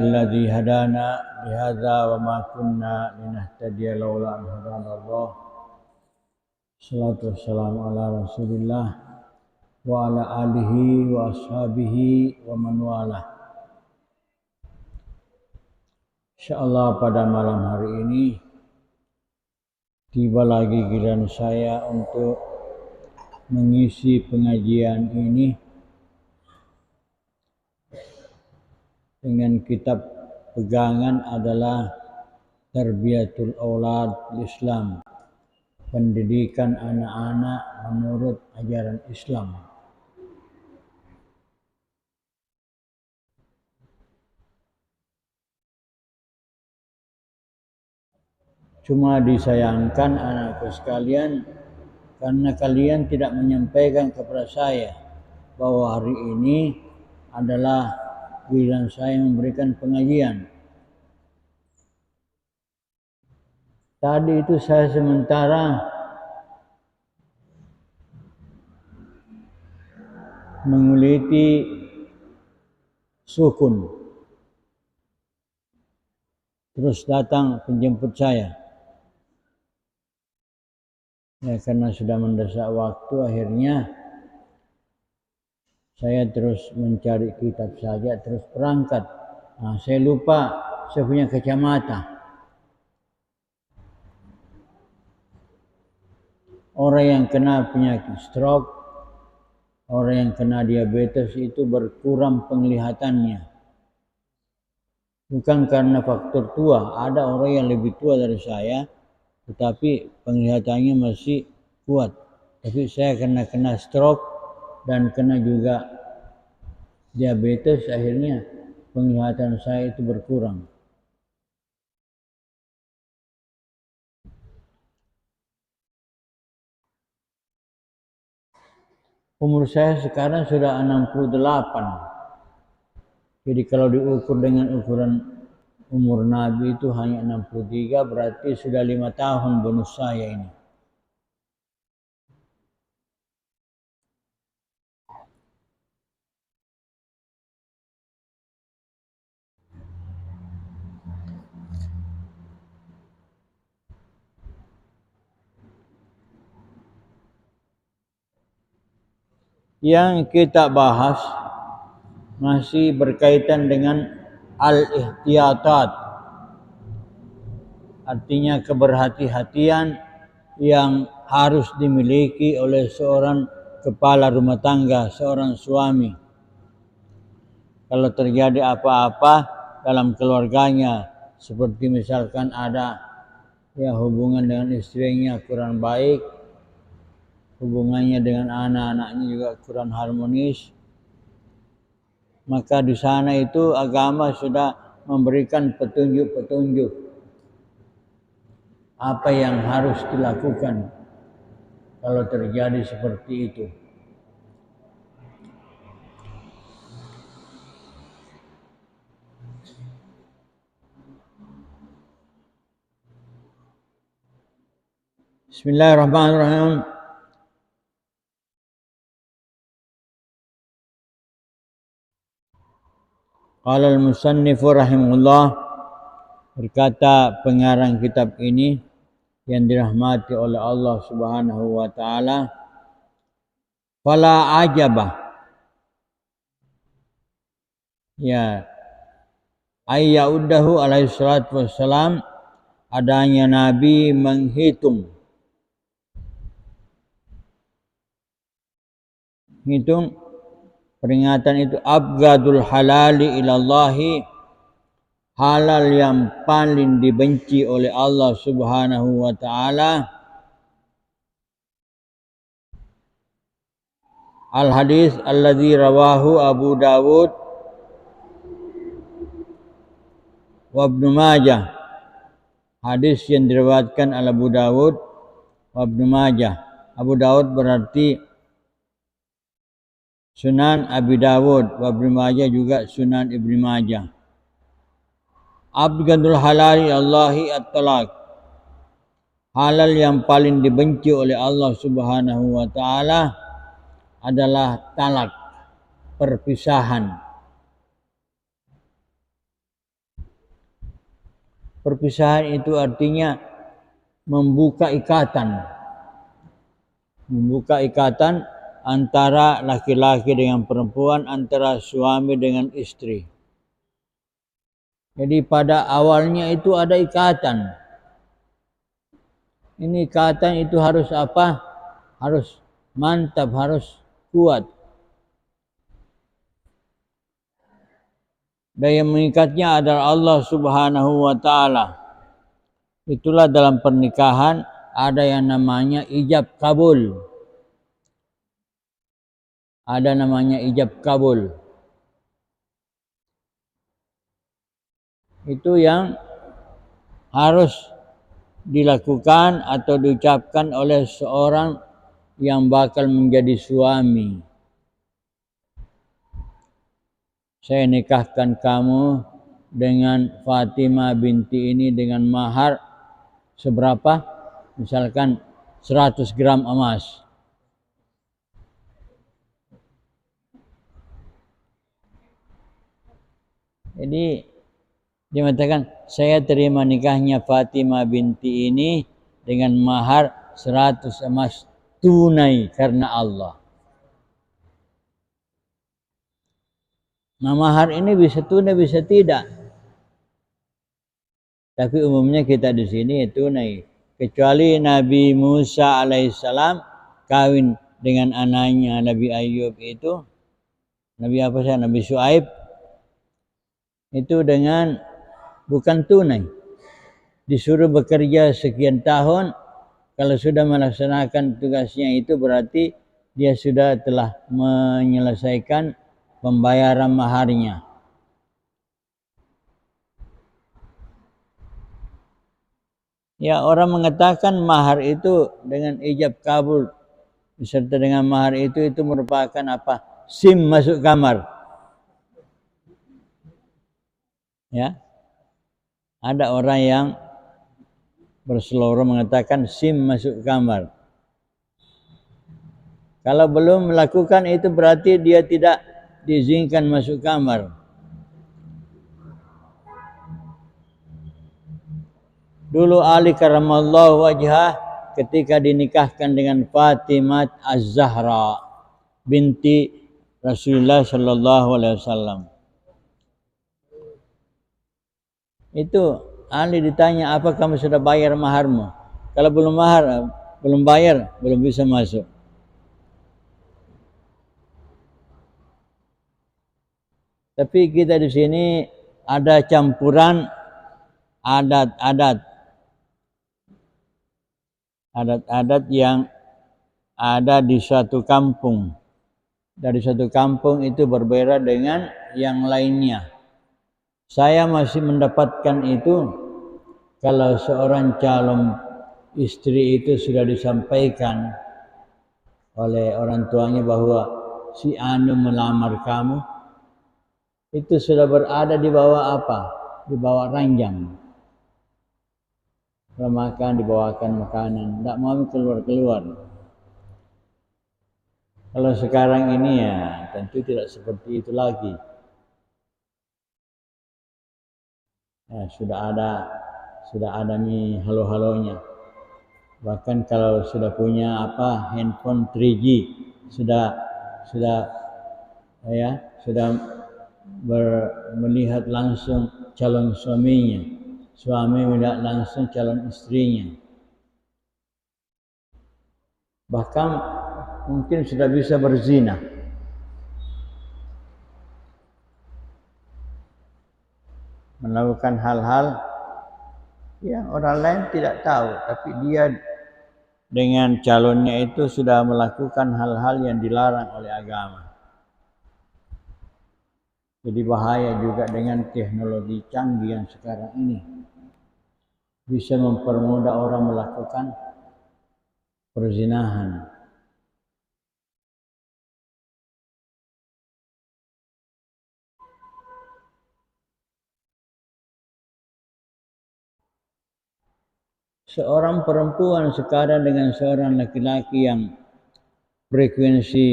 الذي هدانا لهذا وما كنا لنهتدي لولا أن هدانا الله. Salatu wassalamu ala Rasulillah wa ala alihi wa ashabihi wa man walah. Insyaallah pada malam hari ini tiba lagi giliran saya untuk mengisi pengajian ini dengan kitab pegangan adalah Tarbiyatul Aulad Islam, pendidikan anak-anak menurut ajaran Islam. Cuma disayangkan anakku sekalian, karena kalian tidak menyampaikan kepada saya bahwa hari ini adalah giliran saya memberikan pengajian. Tadi itu saya sementara menguliti sukun, terus datang penjemput saya. Ya, karena sudah mendesak waktu, akhirnya saya terus mencari kitab saja, terus berangkat. Nah, saya lupa saya punya kacamata. Orang yang kena penyakit stroke, orang yang kena diabetes itu berkurang penglihatannya. Bukan karena faktor tua, ada orang yang lebih tua dari saya, tetapi penglihatannya masih kuat. Tapi saya kena stroke dan kena juga diabetes, akhirnya penglihatan saya itu berkurang. Umur saya sekarang sudah 68. Jadi kalau diukur dengan ukuran umur Nabi itu hanya 63, berarti sudah 5 tahun bonus saya ini. Yang kita bahas masih berkaitan dengan al-ihtiyatat, artinya keberhati-hatian yang harus dimiliki oleh seorang kepala rumah tangga, seorang suami. Kalau terjadi apa-apa dalam keluarganya, seperti misalkan ada hubungan dengan istrinya kurang baik, hubungannya dengan anak-anaknya juga kurang harmonis, maka di sana itu agama sudah memberikan petunjuk-petunjuk apa yang harus dilakukan kalau terjadi seperti itu. Bismillahirrahmanirrahim. Qala al-musannifu rahimahullah, berkata pengarang kitab ini yang dirahmati oleh Allah Subhanahu wa taala, fala ajaba, ya ayyaudahu alaihi salatu wassalam, adanya Nabi menghitung peringatan itu, abgadul halali ilallahi, halal yang paling dibenci oleh Allah Subhanahu wa taala. Al hadis alladzi rawahu Abu Dawud wa Ibnu Majah, hadis yang diriwayatkan oleh Abu Dawud wa Ibnu Majah. Abu Dawud berarti Sunan Abi Dawud, wa Ibnu Majah juga Sunan Ibnu Majah. Abgadul halali Allahi at-talaq, halal yang paling dibenci oleh Allah Subhanahu wa taala adalah talak, perpisahan. Perpisahan itu artinya membuka ikatan. Membuka ikatan antara laki-laki dengan perempuan, antara suami dengan istri. Jadi pada awalnya itu ada ikatan. Ini ikatan itu harus apa? Harus mantap, harus kuat. Dan yang mengikatnya adalah Allah Subhanahu wa Ta'ala. Itulah dalam pernikahan ada yang namanya ijab kabul. Ada namanya ijab kabul. Itu yang harus dilakukan atau diucapkan oleh seorang yang bakal menjadi suami. Saya nikahkan kamu dengan Fatimah binti ini dengan mahar seberapa? Misalkan 100 gram emas. Jadi dia mengatakan, saya terima nikahnya Fatimah binti ini dengan mahar 100 emas tunai karena Allah. Nah, mahar ini bisa tunai, bisa tidak. Tapi umumnya kita di sini tunai. Kecuali Nabi Musa alaihissalam kawin dengan anaknya Nabi Ayub itu. Nabi apa sih? Nabi Syuaib. Itu dengan bukan tunai. Disuruh bekerja sekian tahun. Kalau sudah melaksanakan tugasnya itu berarti dia sudah telah menyelesaikan pembayaran maharnya. Ya, orang mengatakan mahar itu dengan ijab kabul beserta dengan mahar itu merupakan apa? SIM masuk kamar. Ya. Ada orang yang berseloroh mengatakan SIM masuk kamar. Kalau belum melakukan itu berarti dia tidak diizinkan masuk kamar. Dulu Ali karamallahu wajhah ketika dinikahkan dengan Fatimah Az-Zahra binti Rasulullah sallallahu alaihi wasallam. Itu Ali ditanya, apa kamu sudah bayar maharmu? Kalau belum bayar, belum bisa masuk. Tapi kita di sini ada campuran adat-adat yang ada di suatu kampung. Dari suatu kampung itu berbeda dengan yang lainnya. Saya masih mendapatkan itu kalau seorang calon istri itu sudah disampaikan oleh orang tuanya bahwa si anu melamar kamu, itu sudah berada di bawah apa? Di bawah ranjang. Kalau makan dibawakan makanan, tidak mau keluar-keluar. Kalau sekarang ini ya tentu tidak seperti itu lagi. Ya, sudah ada nih halo-halonya. Bahkan kalau sudah punya handphone 3G sudah melihat langsung calon suaminya, suami melihat langsung calon istrinya. Bahkan mungkin sudah bisa berzina. Melakukan hal-hal yang orang lain tidak tahu, tapi dia dengan calonnya itu sudah melakukan hal-hal yang dilarang oleh agama. Jadi bahaya juga dengan teknologi canggih yang sekarang ini. Bisa mempermudah orang melakukan perzinahan. Seorang perempuan sekarang dengan seorang laki-laki yang frekuensi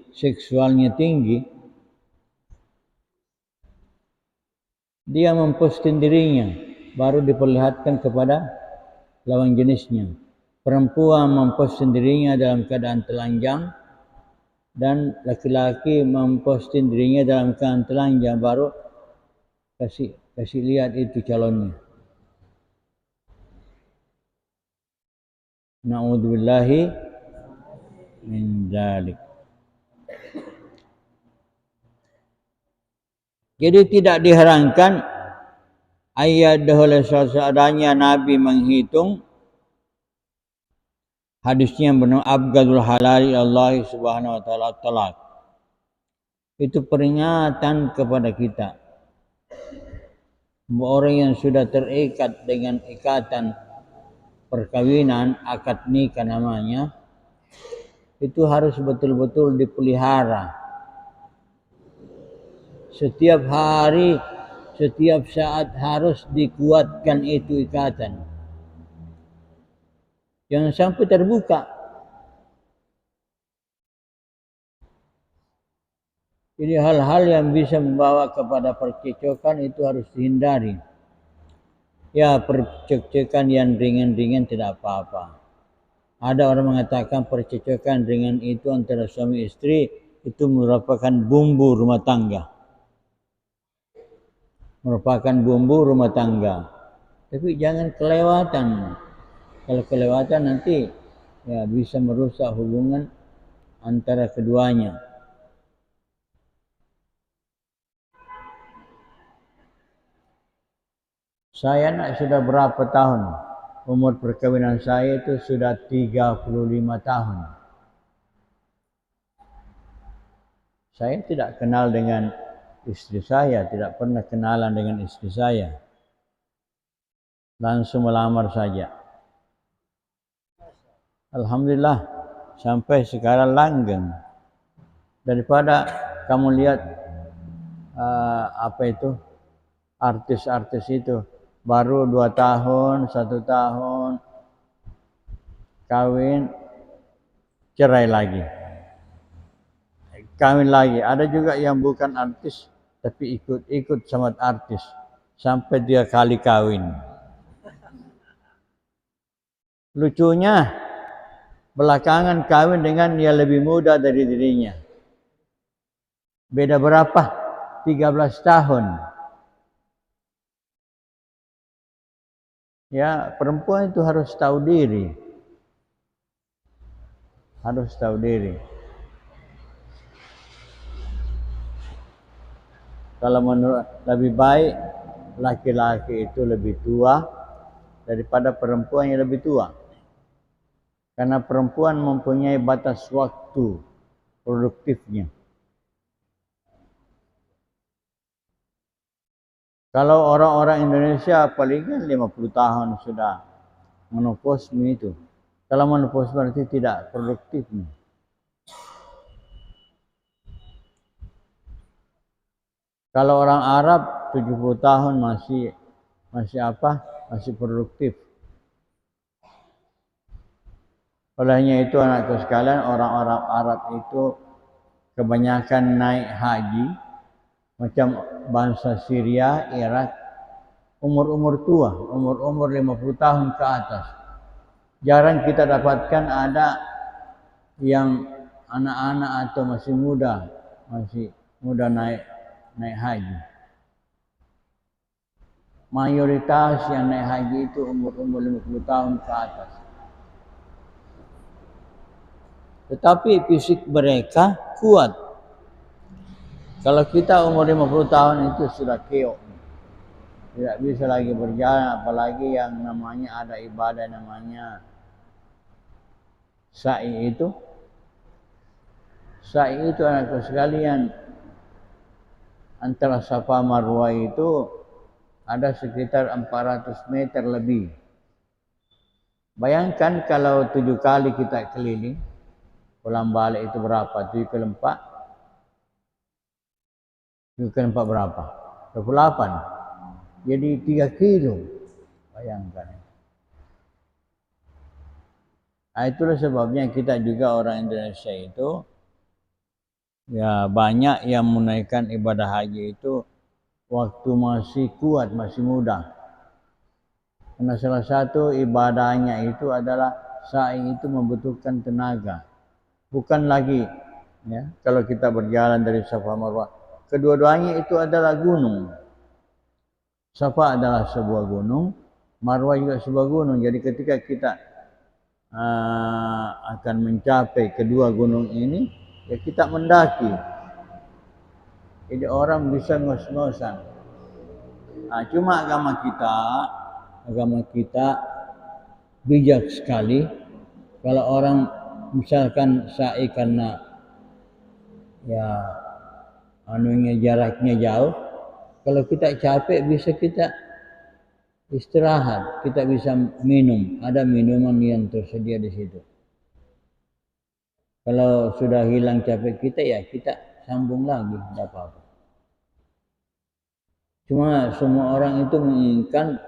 seksualnya tinggi, dia memposting dirinya baru diperlihatkan kepada lawan jenisnya. Perempuan memposting dirinya dalam keadaan telanjang dan laki-laki memposting dirinya dalam keadaan telanjang, baru kasih lihat itu calonnya. Na'udzubillahi min dzalik. Jadi tidak diherankan ayat oleh seadanya Nabi menghitung hadisnya yang benar, abgadul halali Allah subhanahu wa ta'ala talak. Itu peringatan kepada kita. Orang yang sudah terikat dengan ikatan perkawinan, akad nikah namanya, itu harus betul-betul dipelihara. Setiap hari, setiap saat harus dikuatkan itu ikatan. Jangan sampai terbuka. Jadi hal-hal yang bisa membawa kepada percekcokan itu harus dihindari. Ya, percekcokan yang ringan-ringan tidak apa-apa. Ada orang mengatakan percekcokan ringan itu antara suami istri itu merupakan bumbu rumah tangga. Merupakan bumbu rumah tangga. Tapi jangan kelewatan. Kalau kelewatan nanti ya bisa merusak hubungan antara keduanya. Saya nak sudah berapa tahun? Umur perkawinan saya itu sudah 35 tahun. Saya tidak kenal dengan istri saya, tidak pernah kenalan dengan istri saya. Langsung melamar saja. Alhamdulillah, sampai sekarang langgeng. Daripada kamu lihat artis-artis itu baru 2 tahun, 1 tahun kawin, cerai lagi. Kawin lagi. Ada juga yang bukan artis tapi ikut sama artis sampai 2 kali kawin. Lucunya belakangan kawin dengan yang lebih muda dari dirinya. Beda berapa? 13 tahun. Ya, perempuan itu harus tahu diri. Harus tahu diri. Kalau menurut lebih baik laki-laki itu lebih tua daripada perempuan yang lebih tua. Karena perempuan mempunyai batas waktu produktifnya. Kalau orang-orang Indonesia paling kan 50 tahun sudah menopause itu. Kalau menopause berarti tidak produktif. Kalau orang Arab 70 tahun masih produktif. Olehnya itu anakku sekalian, orang-orang Arab itu kebanyakan naik haji macam bangsa Syria, Irak, umur-umur tua, umur 50 tahun ke atas. Jarang kita dapatkan ada yang anak-anak atau masih muda naik haji. Mayoritas yang naik haji itu umur 50 tahun ke atas. Tetapi fisik mereka kuat. Kalau kita umur 50 tahun itu sudah keok. Tidak bisa lagi berjalan, apalagi yang namanya ada ibadah namanya sa'i itu. Sa'i itu anakku sekalian, antara Safa Marwah itu ada sekitar 400 meter lebih. Bayangkan kalau 7 kali kita keliling, pulang balik itu berapa? 7 kali 4? 7 kali 4 berapa? 28. Jadi 3 kilo. Bayangkan. Nah, itulah sebabnya kita juga orang Indonesia itu ya banyak yang menunaikan ibadah haji itu waktu masih kuat, masih muda. Karena salah satu ibadahnya itu adalah sa'i itu membutuhkan tenaga. Bukan lagi ya, kalau kita berjalan dari Safa Marwah, kedua-duanya itu adalah gunung. Safa adalah sebuah gunung, Marwah juga sebuah gunung. Jadi ketika kita akan mencapai kedua gunung ini, ya kita mendaki. Jadi orang bisa ngos-ngosan. Cuma agama kita bijak sekali. Kalau orang misalkan sa'i karena ya jaraknya jauh, kalau kita capek bisa kita istirahat, kita bisa minum, ada minuman yang tersedia di situ. Kalau sudah hilang capek kita, ya kita sambung lagi, tidak apa-apa. Cuma semua orang itu menginginkan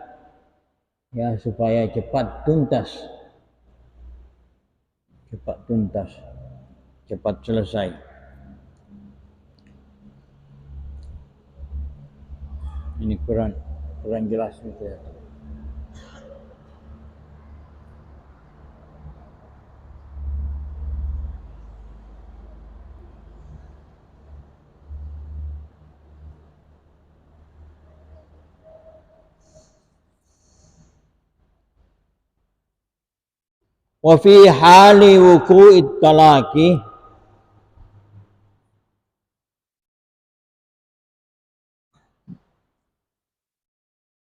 ya supaya cepat tuntas, cepat selesai. Ini kurang jelas gitu ya. Wa fi hali wuqu'it talaqi,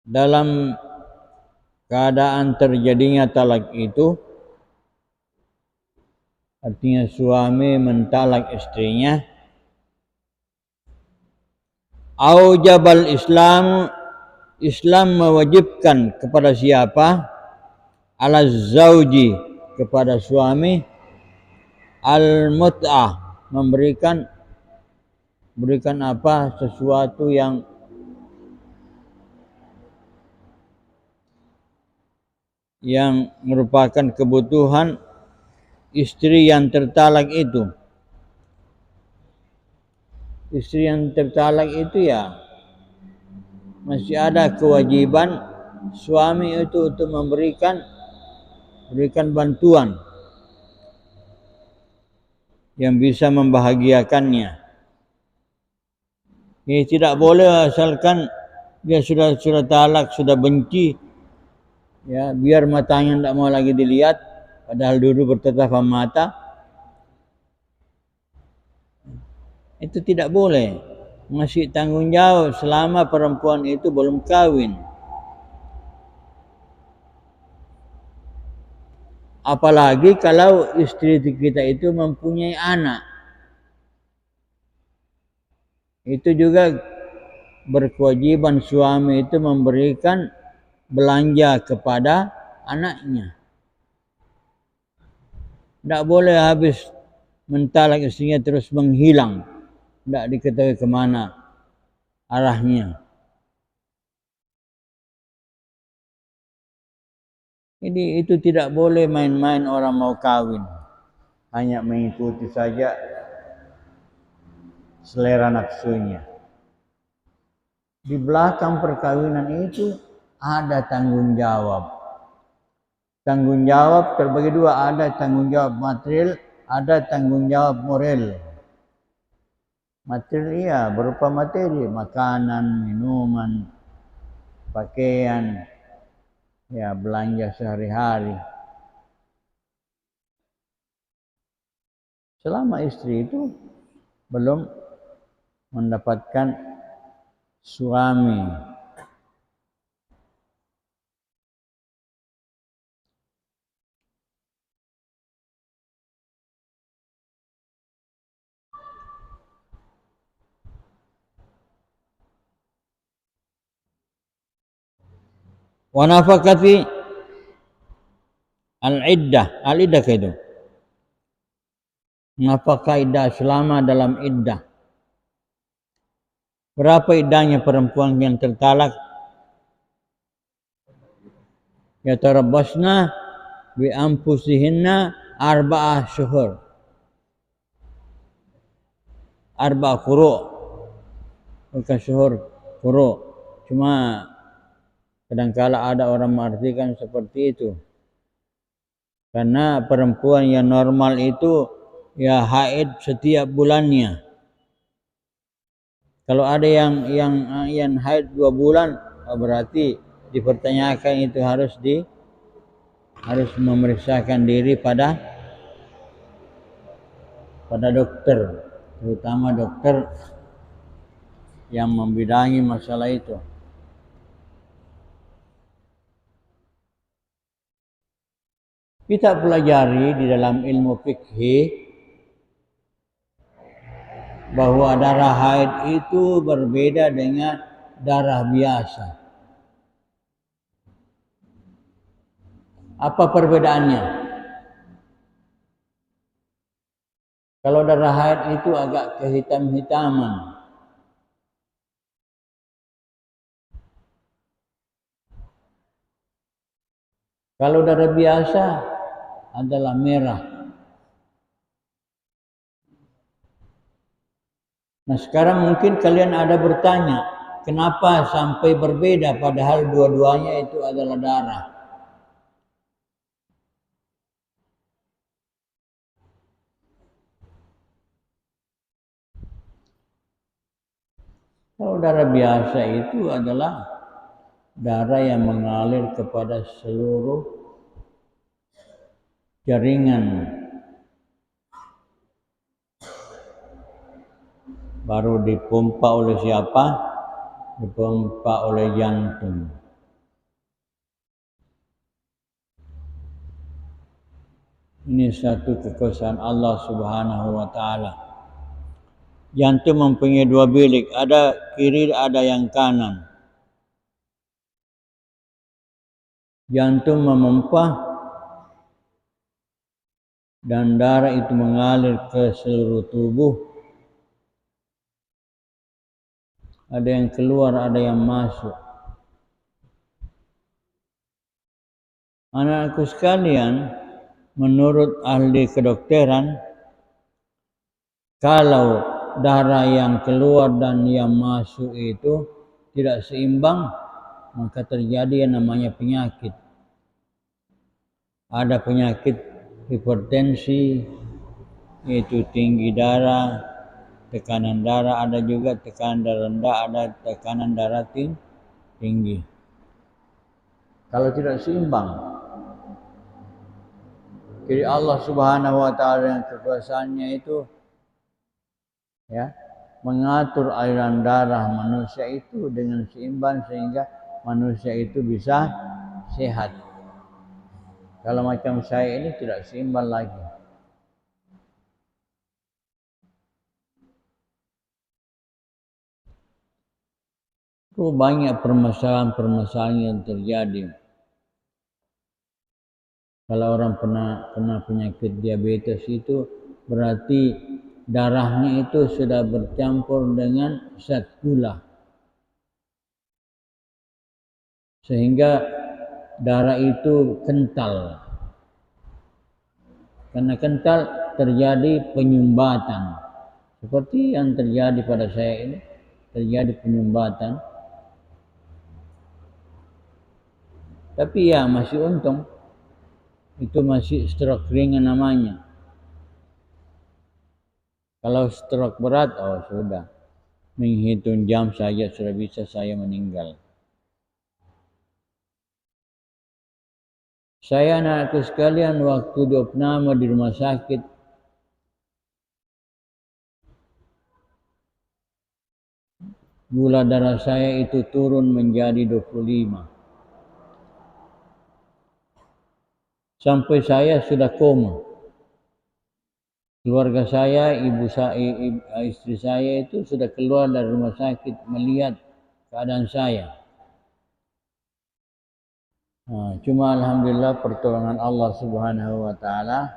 dalam keadaan terjadinya talak itu, artinya suami mentalak istrinya, aujabal Islam mewajibkan kepada siapa? Ala zauji, kepada suami, al-mut'ah, memberikan apa? Sesuatu yang merupakan kebutuhan istri yang tertalak itu. Istri yang tertalak itu ya masih ada kewajiban suami itu untuk memberikan bantuan yang bisa membahagiakannya. Ini tidak boleh asalkan dia sudah talak, sudah benci, ya biar matanya tidak mau lagi dilihat, padahal dulu bertatap mata. Itu tidak boleh. Masih tanggung jawab selama perempuan itu belum kawin. Apalagi kalau istri kita itu mempunyai anak. Itu juga berkewajiban suami itu memberikan belanja kepada anaknya. Tidak boleh habis mentalak istrinya terus menghilang, tidak diketahui kemana arahnya. Jadi itu tidak boleh main-main orang mau kawin, hanya mengikuti saja selera nafsunya. Di belakang perkawinan itu ada tanggung jawab. Tanggung jawab terbagi dua, ada tanggung jawab material, ada tanggung jawab moral. Material ya berupa materi, makanan, minuman, pakaian, ya belanja sehari-hari. Selama istri itu belum mendapatkan suami, wa nafaqati al-iddah itu. Nafkah iddah selama dalam iddah. Berapa iddahnya perempuan yang tertalak? Yatarabbasna bi anfusihinna arba'ah syuhur. Arba' quru'. Bukan syuhur, quru'. Cuma Kadangkala ada orang mengartikan seperti itu. Karena perempuan yang normal itu ya haid setiap bulannya. Kalau ada yang haid 2 bulan, berarti dipertanyakan itu harus memeriksakan diri pada dokter, terutama dokter yang membidangi masalah itu. Kita pelajari di dalam ilmu fikih bahwa darah haid itu berbeda dengan darah biasa. Apa perbedaannya? Kalau darah haid itu agak kehitam-hitaman. Kalau darah biasa adalah merah. Nah, sekarang mungkin kalian ada bertanya, kenapa sampai berbeda padahal dua-duanya itu adalah darah? Kalau darah biasa itu adalah darah yang mengalir kepada seluruh jaringan, baru dipompa oleh siapa? Dipompa oleh jantung. Ini satu kekuasaan Allah Subhanahu wa taala. Jantung mempunyai 2 bilik, ada kiri, ada yang kanan. Jantung memompa dan darah itu mengalir ke seluruh tubuh. Ada yang keluar, ada yang masuk. Anak-anakku sekalian, menurut ahli kedokteran, kalau darah yang keluar dan yang masuk itu tidak seimbang, maka terjadi yang namanya penyakit. Ada penyakit hipertensi, yaitu tinggi darah, tekanan darah, ada juga tekanan darah rendah, ada tekanan darah tinggi. Kalau tidak seimbang, jadi Allah Subhanahu wa taala yang kekuasaannya itu ya mengatur aliran darah manusia itu dengan seimbang sehingga manusia itu bisa sehat. Kalau macam saya ini tidak seimbang lagi. Itu banyak permasalahan yang terjadi. Kalau orang kena penyakit diabetes itu berarti darahnya itu sudah bercampur dengan zat gula. Sehingga darah itu kental. Karena kental terjadi penyumbatan. Seperti yang terjadi pada saya ini, terjadi penyumbatan. Tapi ya masih untung. Itu masih stroke ringan namanya. Kalau stroke berat, oh sudah. Menghitung jam saja sudah bisa saya meninggal. Saya anak-anakku sekalian waktu diopname di rumah sakit, gula darah saya itu turun menjadi 25. Sampai saya sudah koma. Keluarga saya, istri saya itu sudah keluar dari rumah sakit melihat keadaan saya. Nah, cuma alhamdulillah pertolongan Allah Subhanahu wa taala,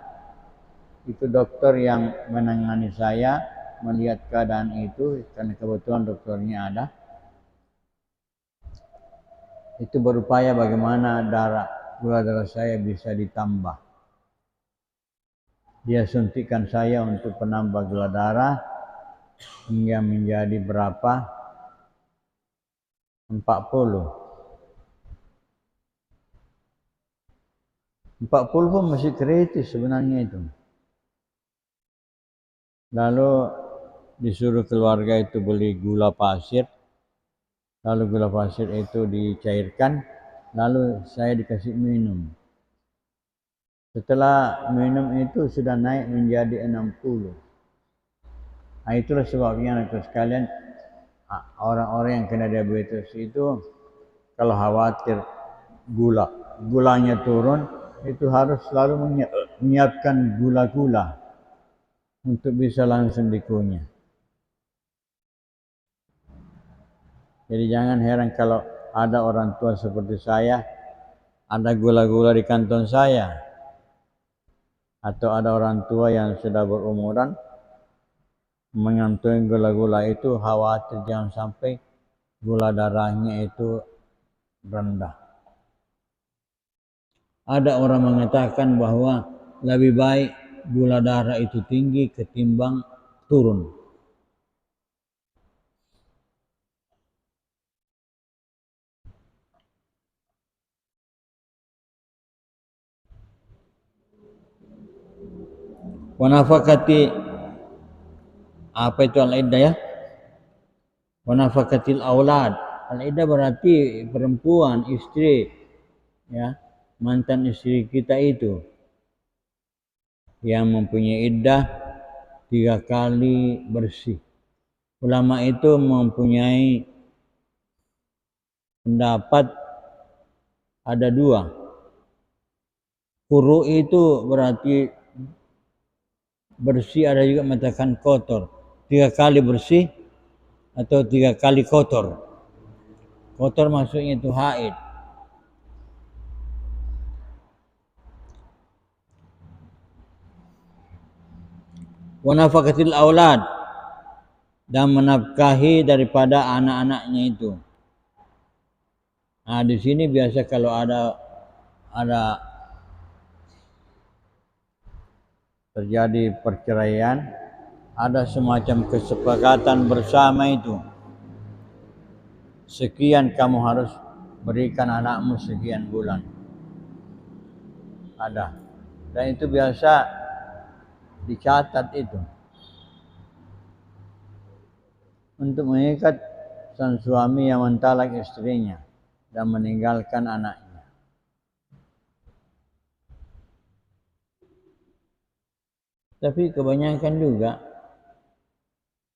itu dokter yang menangani saya melihat keadaan itu karena kebetulan dokternya ada. Itu berupaya bagaimana gula darah saya bisa ditambah. Dia suntikan saya untuk penambah gula darah hingga menjadi berapa? 40. 40 pun masih kritis sebenarnya itu. Lalu disuruh keluarga itu beli gula pasir, lalu gula pasir itu dicairkan, lalu saya dikasih minum. Setelah minum itu sudah naik menjadi 60. Nah, itulah sebabnya sekalian orang-orang yang kena diabetes itu kalau khawatir gulanya turun, itu harus selalu menyiapkan gula-gula untuk bisa langsung dikunyah. Jadi jangan heran kalau ada orang tua seperti saya, ada gula-gula di kantong saya. Atau ada orang tua yang sudah berumuran, mengantongi gula-gula itu, khawatir jangan sampai gula darahnya itu rendah. Ada orang mengatakan bahwa lebih baik gula darah itu tinggi ketimbang turun. Wanafakati, apa itu al-iddah ya? Wanafakatil aulad. Al-iddah berarti perempuan, istri, ya, mantan istri kita itu yang mempunyai iddah 3 kali bersih. Ulama itu mempunyai pendapat ada 2. Quru itu berarti bersih, ada juga mengatakan kotor. 3 kali bersih atau 3 kali kotor. Kotor maksudnya itu haid. Wa nafaqatil aulad, dan menafkahi daripada anak-anaknya itu. Nah, di sini biasa kalau ada terjadi perceraian, ada semacam kesepakatan bersama itu. Sekian kamu harus berikan anakmu sekian bulan. Ada. Dan itu biasa dicatat itu. Untuk mengikat sang suami yang mentalak istrinya dan meninggalkan anaknya. Tapi kebanyakan juga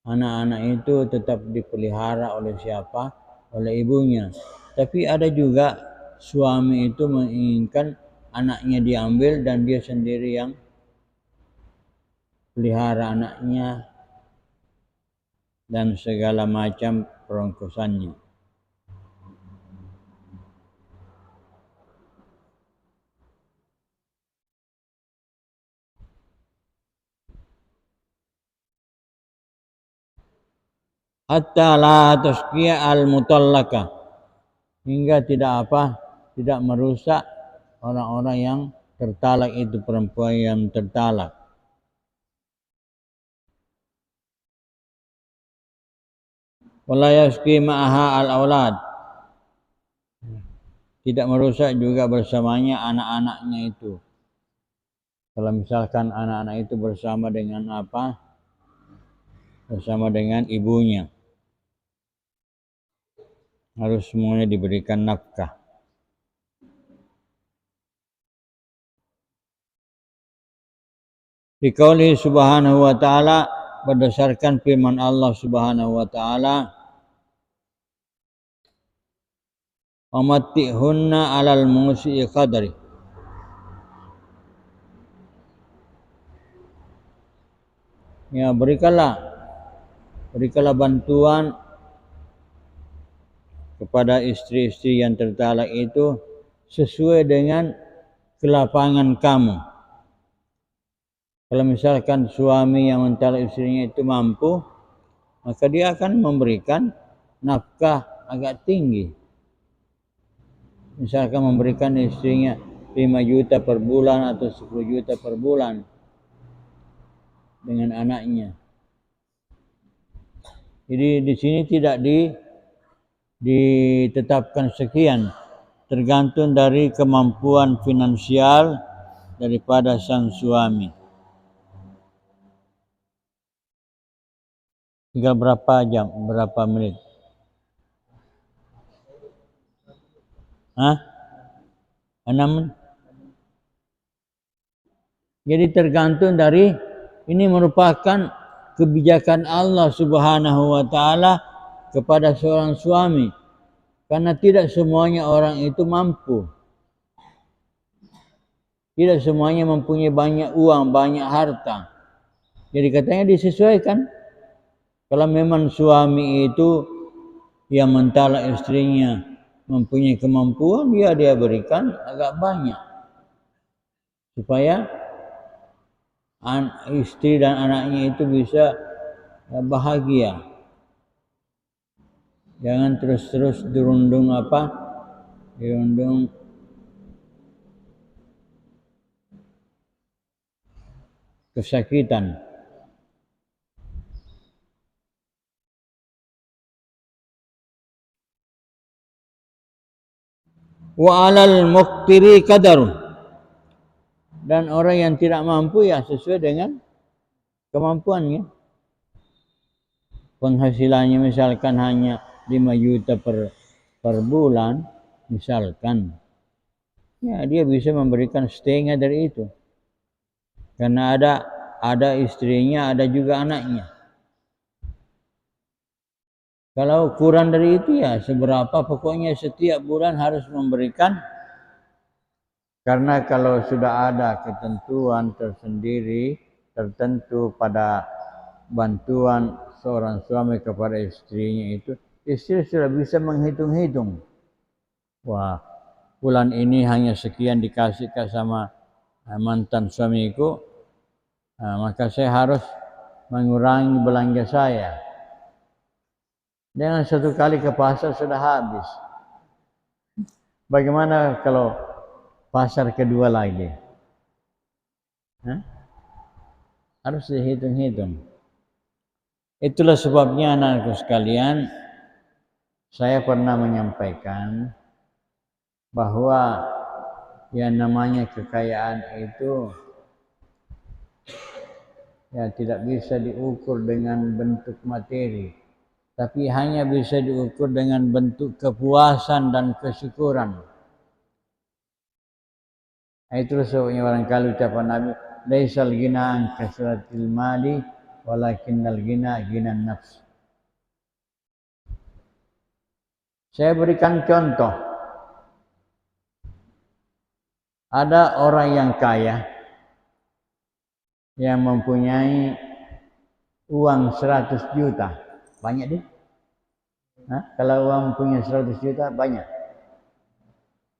anak-anak itu tetap dipelihara oleh siapa? Oleh ibunya. Tapi ada juga suami itu menginginkan anaknya diambil dan dia sendiri yang pelihara anaknya dan segala macam perongkosannya. Hatta la tasqiya al-mutallaqah, hingga tidak merusak orang-orang yang tertalak itu, perempuan yang tertalak. Wala yasqi ma'aha al-aulad, tidak merusak juga bersamanya anak-anaknya itu. Kalau misalkan anak-anak itu bersama dengan apa? Bersama dengan ibunya, harus semuanya diberikan nafkah. Dikauli subhanahu wa ta'ala, berdasarkan firman Allah subhanahu wa ta'ala, Amatihunna alal musi'i qadri. Ya, berikanlah bantuan kepada istri-istri yang tertalak itu sesuai dengan kelapangan kamu. Kalau misalkan suami yang mentalak istrinya itu mampu, maka dia akan memberikan nafkah agak tinggi. Misalkan memberikan istrinya 5 juta per bulan atau 10 juta per bulan dengan anaknya. Jadi di sini tidak ditetapkan sekian, tergantung dari kemampuan finansial daripada sang suami. Tinggal berapa jam, berapa menit? Hah? 6 menit? Jadi tergantung dari, ini merupakan kebijakan Allah Subhanahu wa taala kepada seorang suami. Karena tidak semuanya orang itu mampu. Tidak semuanya mempunyai banyak uang, banyak harta. Jadi katanya disesuaikan. Kalau memang suami itu yang mentala istrinya mempunyai kemampuan, dia berikan agak banyak. Supaya istri dan anaknya itu bisa bahagia. Jangan terus-terus dirundung dirundung kesakitan. Wa 'alal muqtiri qadarun. Dan orang yang tidak mampu ya sesuai dengan kemampuannya. Penghasilannya misalkan hanya 5 juta per bulan, misalkan. Ya, dia bisa memberikan setengah dari itu. Karena ada istrinya, ada juga anaknya. Kalau kurang dari itu ya seberapa, pokoknya setiap bulan harus memberikan. Karena kalau sudah ada ketentuan tersendiri tertentu pada bantuan seorang suami kepada istrinya itu, istri sudah bisa menghitung-hitung. Wah, bulan ini hanya sekian dikasih sama mantan suamiku, maka saya harus mengurangi belanja saya. Jangan satu kali ke pasar sudah habis. Bagaimana kalau pasar kedua lagi? Harus dihitung-hitung. Itulah sebabnya anak-anakku sekalian, saya pernah menyampaikan bahwa yang namanya kekayaan itu ya tidak bisa diukur dengan bentuk materi, tapi hanya bisa diukur dengan bentuk kepuasan dan kesyukuran. Itulah sebabnya barangkali ucapan Nabi, laisal ghina an kasratil mali walakinnal ghina ghinan nafs. Saya berikan contoh. Ada orang yang kaya yang mempunyai uang 100 juta. Banyak deh. Kalau uang punya 100 juta banyak.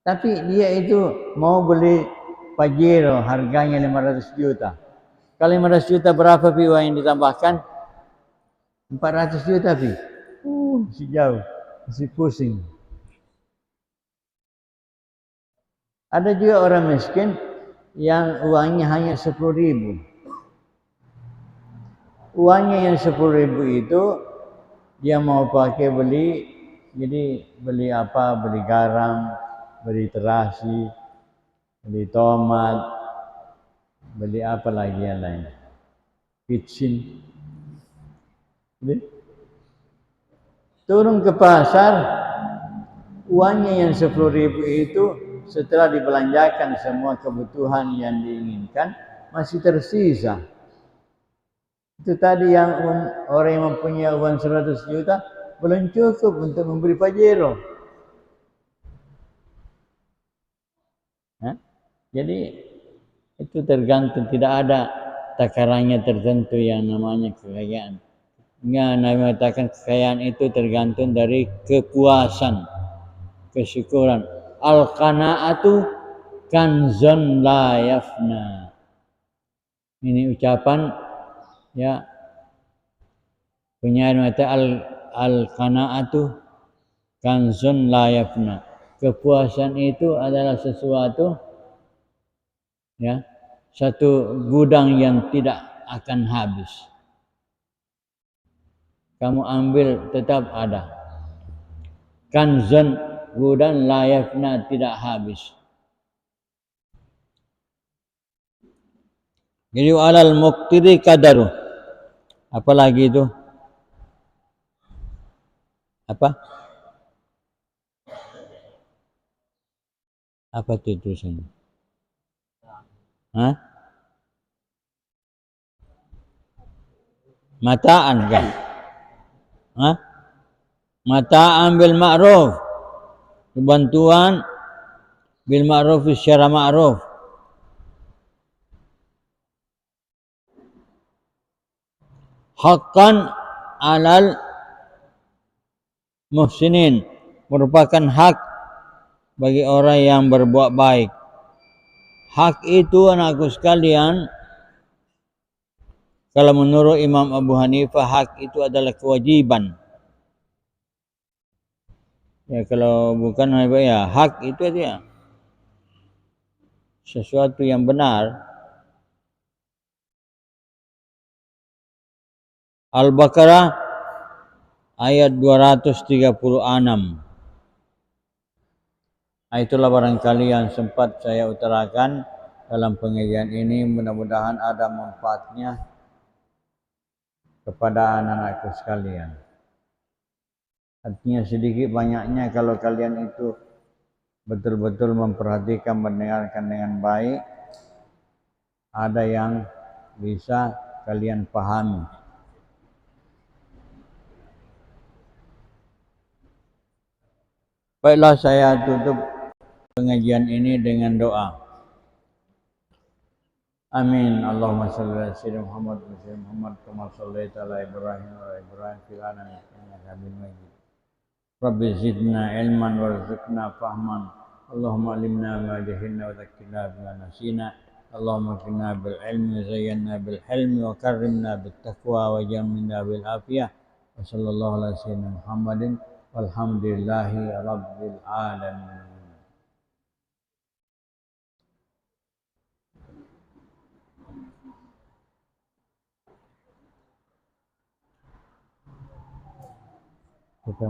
Tapi dia itu mau beli Pajero harganya 500 juta. Kalau 500 juta berapa pi uang yang ditambahkan? 400 juta pi. Masih jauh, masih pusing. Ada juga orang miskin yang uangnya hanya 10.000. Uangnya yang 10.000 itu dia mau pakai beli, jadi beli apa? Beli garam, beli terasi, beli tomat, beli apa lagi yang lain? Kitchen. Turun ke pasar, uangnya yang 10.000 itu setelah dibelanjakan semua kebutuhan yang diinginkan masih tersisa. Itu tadi yang orang yang mempunyai uang 100 juta belum cukup untuk membeli Pajero. Jadi itu tergantung, tidak ada takarannya tertentu yang namanya kekayaan. Nabi mengatakan kekayaan itu tergantung dari kepuasan, kesyukuran. Al-qanaatu kanzun la yafna. Ini ucapan ya penyair mengatakan al-qanaatu kanzun la yafna. Kepuasan itu adalah sesuatu ya, satu gudang yang tidak akan habis. Kamu ambil tetap ada. Kanzun, gudang la yafna, tidak habis. Jadi alal muqtiri qadaru. Apalagi itu? Apa? Apa itu tulisannya? Hah? Mataan kan? Hah? Mataan bil ma'ruf. Bantuan bil ma'ruf secara ma'ruf. Haqqan alal muhsinin. Merupakan hak bagi orang yang berbuat baik. Hak itu anakku sekalian, kalau menurut Imam Abu Hanifah, hak itu adalah kewajiban. Ya kalau bukan ya hak itu dia sesuatu yang benar. Al-Baqarah ayat 236. Itulah barangkali yang sempat saya utarakan dalam pengajian ini. Mudah-mudahan ada manfaatnya kepada anak-anakku sekalian. Artinya sedikit banyaknya kalau kalian itu betul-betul memperhatikan, mendengarkan dengan baik, ada yang bisa kalian pahami. Baiklah, saya tutup pengajian ini dengan doa. Amin. Allahumma shalli ala sayyidina Muhammad wa sayyidina Muhammad kama shallaita ala Ibrahim wa ala Ibrahim fil alamin innaka Hamidum Majid. Rabbi zidna ilman warzuqna fahman. Allahumma alimna ma jahilna wa dhakkirna bima nasina. Allahumma qina bil ilmi zayyana bil hilmi wa karrimna bit taqwa wa jamilna bil afiyah. Wa sallallahu ala sayyidina Muhammadin walhamdulillahi rabbil alamin. Kita